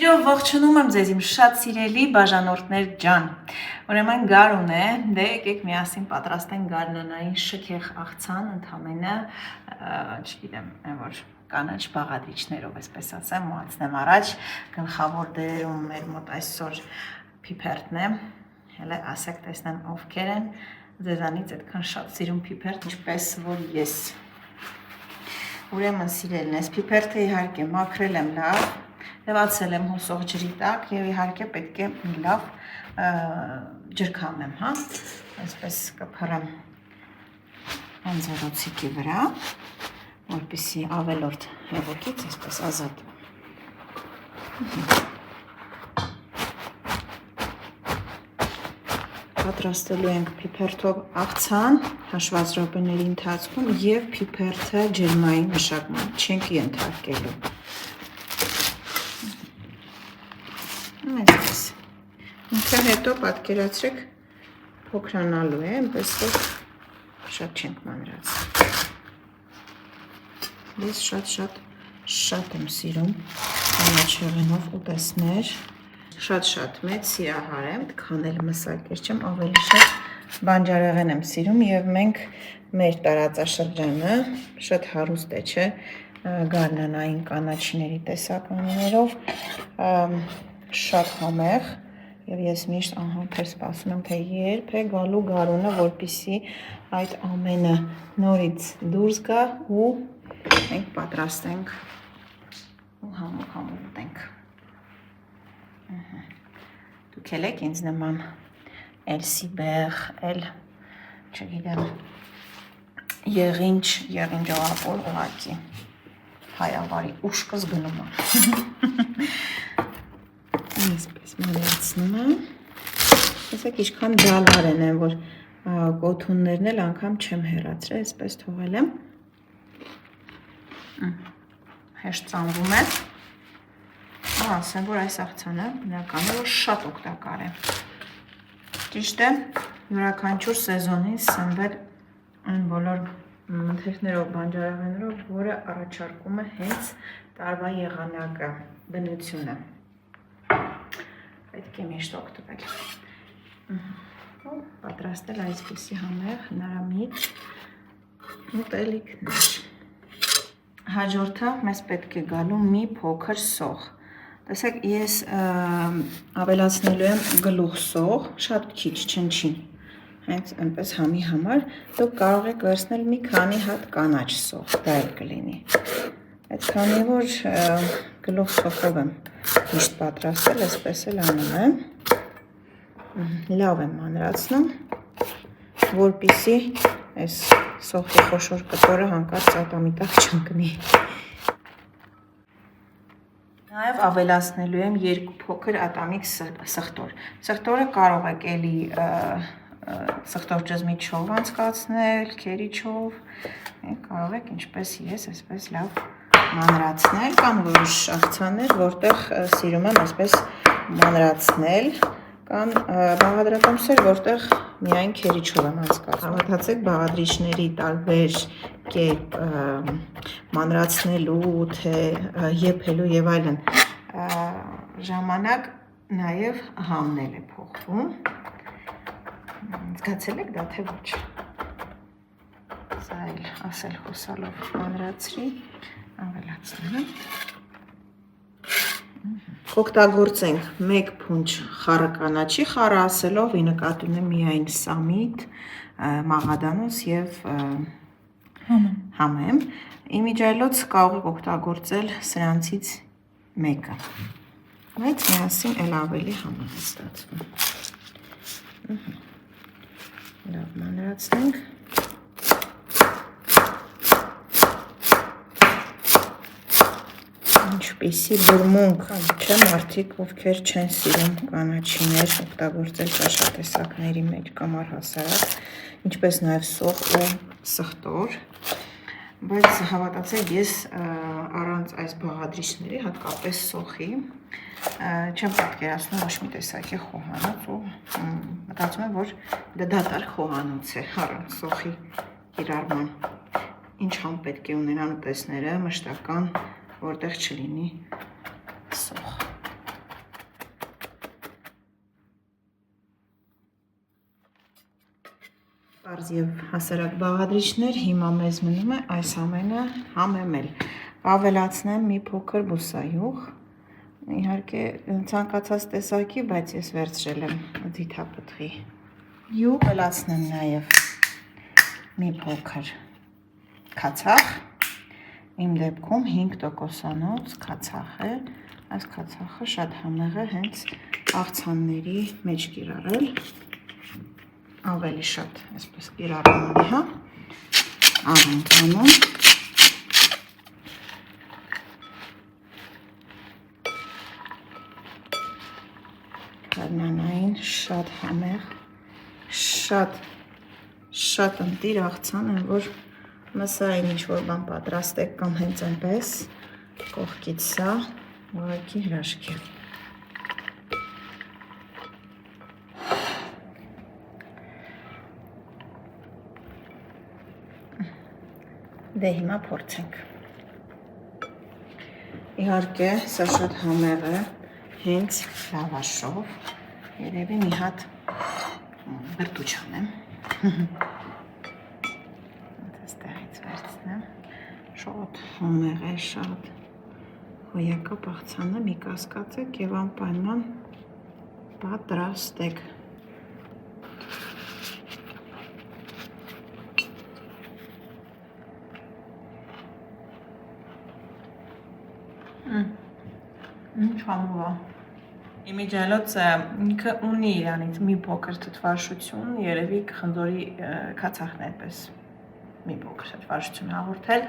Սիրով ողջունում եմ ձեզ իմ շատ սիրելի բաժանորդներ ջան։ Ուրեմն գարուն է, դե եկեք միասին պատրաստենք գարնանային շքեղ աղցան, ընդամենը, չգիտեմ, որ կանաչ բաղադրիչներով, այսպես ասեմ, մոացնեմ առաջ, գլխավոր դերում մեր մոտ այսօր փիփերթն է, հələ ասեք տեսնեմ ովքեր են, ձեզանից այդքան շատ սիրում փիփերթ, ինչպես որ ես։ Ուրեմն սիրելն ես, փիփերթը իհարկե մաքրել եմ լավ, լվացել եմ հոսող ջրի տակ եւ իհարկե պետք է մի լավ ջրքամեմ, հա, այսպես կփռեմ անձեռոցիկի վրա, որպեսզի ավելորդ հեղուկից այսպես ազատ։ Պատրաստելու ենք փիփերթով աղցան հաշված րոպեների ընթացքում եւ փիփերթը ջերմային մշակման չենք ենթարկելու։ Այսպես։ Ինքը հետո պատկերացրեք փոքրանալու է, այնպես որ շատ չենք մանրացնի։ Ես շատ եմ սիրում կանաչեղենով ուտեսներ, շատ մեծ սիրահար եմ, քանել մսակեր չեմ, ավելի շատ բանջարեղեն եմ սիրում եւ մենք մեր տարածաշրջանը շատ հարուստ է, չէ, գարնանային կանաչիների տեսականիներով, շատ համեղ եւ ես միշտ անհամբեր սպասում եմ, թե երբ է գալու գարունը, որպեսզի այդ ամենը նորից դուրս գա ու մենք պատրաստենք ու համով ուտենք։ Դուք եք ինձ նման էլ սիբեղ, էլ չգիտեմ եղինջողապոր ուղղակի հայավարի ուշքս գնում եմ։ Այսպես մանրացնում եմ։ Տեսեք ինչքան դալար են, որ կոթուններն էլ անգամ չեմ հեռացրել, այսպես թողել եմ։ Հեշտ ծանվում է։ Ասեմ, որ այս աղցանը բնականաբար որ շատ օգտակար է։ Ճիշտ է, յուրաքանչյուր սեզոնին սնվել այն բոլոր մթերքներով, բանջարեղեններով, որը առաջարկում է հենց տարվա եղանակը, բնությունը։ Պետք է միշտ օգտվել։ Պատրաստել այսպիսի համեղ հնարամիտ ուտելիքներ։ Հաջորդը մեզ պետք է գալու մի փոքր սող։ Տեսեք, ես ավելացնելու եմ գլուխ սող, շատ քիչ, չնչին, հենց այնպես համի համար, դուք կարող եք վերցնել մի քանի հատ կանաչ սող, դա էլ կլինի։ Այդ քանի որ գլուխ սոխով եմ միշտ պատրաստել, այսպես էլ անում եմ, լավ եմ մանրացնում, որպեսզի այս սոխի խոշոր կտորը հանկարծ ատամիտակ չընկնի։ Նաև ավելացնելու եմ 2 փոքր ատամիկ սխտոր։ Սխտորը կարող եք էլի սխտոր ճզմիչով անցկացնել, քերիչով, կարող եք ինչպես ես, այսպես լավ մանրացնել, կան որոշ աղցաններ, որտեղ սիրում եմ այսպես մանրացնել, կան բաղադրատոմսեր, որտեղ միայն քերիչով եմ անցկացնում։ Հավատացեք, բաղադրիչների տարբեր կերպ մանրացնելու, թե եփելու եւ այլն ժամանակ նաեւ համնել է փոխվում։ Զգացել եք դա թե ոչ։ Սա էլ ասել խոսալով մանրացրի, ավելացնում եմ։ Օգտագործենք 1 փունջ խառը կանաչի, խառը ասելով ի նկատի ունեմ միայն սամիտ, մաղադանոց եւ համեմ։ Իմիջիայլոց կարող եք օգտագործել սրանցից մեկը, բայց միասին էլ ավելի համեղ է ստացվում։ Լավ մանրացնենք։ Ինչպիսի բուրմունք, չէ, մարդիկ, ովքեր չեն սիրում կանաչիներ օգտագործել ճաշատեսակների մեջ կամ առհասարակ, ինչպես նաև սող ու սխտոր, բայց հավատացեք, ես առանց այս բաղադրիչների, հատկապես սոխի, չեմ պատկերացնում ոչ մի տեսակի խոհանոց ու մտածում եմ, որ դա դատարկ խոհանոց է առանց սոխի կիրառման։ Ինչ համ պետք է ունենան ուտեսները, մշտական, որտեղ չլինի սող։ Պարզ եւ հասարակ բաղադրիչներ, հիմա մեզ մնում է այս ամենը համեմել։ Ավելացնեմ մի փոքր բուսայուղ, իհարկե ցանկացած տեսակի, բայց ես վերցրել եմ ձիթապտղի յուղ, ավելացնեմ նաեւ մի փոքր քացախ, իմ դեպքում 5%-անոց քացախ է, այս քացախը շատ համեղ է հենց աղցանների մեջ կիրառել, ավելի շատ այսպես կիրառում եմ, հա, անենք անում, կարնանային շատ համեղ, շատ ընտիր աղցան են, որ մսային ինչ-որ բան պատրաստեք կամ հենց այնպես, կողքից սա, ուղղակի հրաշք է։ Դե հիմա փորձենք։ Իհարկե, սա շատ համեղ է, հենց լավաշով, երևի մի հատ բրդուճ անեմ։ Այստեղից վերցնեմ, շատ համեղ է, շատ հոյակապ աղցանը մի կասկածեք և անպայման պատրաստեք։ Ինչ համով է։ Իմիջիալոցը ինքը ունի իրանից մի փոքր թթվաշություն, երևի խնձորի քացախն է այդպես մի փոքր թթվաշություն հաղորդել,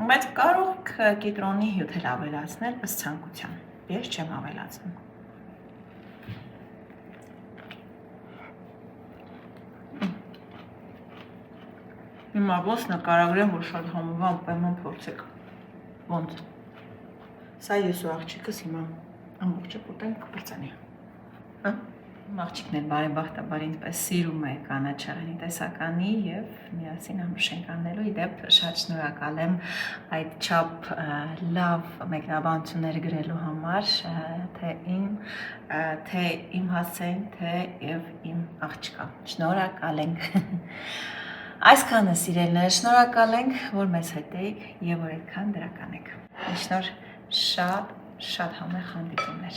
բայց կարող կիտրոնի հյութ էլ ավելացնել ըստ ցանկության։ Ես չեմ ավելացնում։ Հիմա ոնց նկարագրեմ, որ շատ համով է, անպայման փորձեք։ Ոնց։ Սա ես ու աղջիկս հիմա ամբողջը կուտենք կպրծանի։ Աղջիկն էլ բարեբախտաբար ինձպես սիրում է կանաչեղենի տեսականի և միասին ամրշենք անելու, իդեպ շատ շնորհակալ եմ այդ չափ լավ մեկնաբանություններ գրելու համար, թե իմ հասցեն, թե և իմ աղջկա։ Շնորհակալ ենք։ Այսքանը սիրելիներ, շնորհակալ ենք, որ մեզ հետ էիք և որ այդքան դրական եք։ Շնորհ շատ համեղ հանդիպումներ։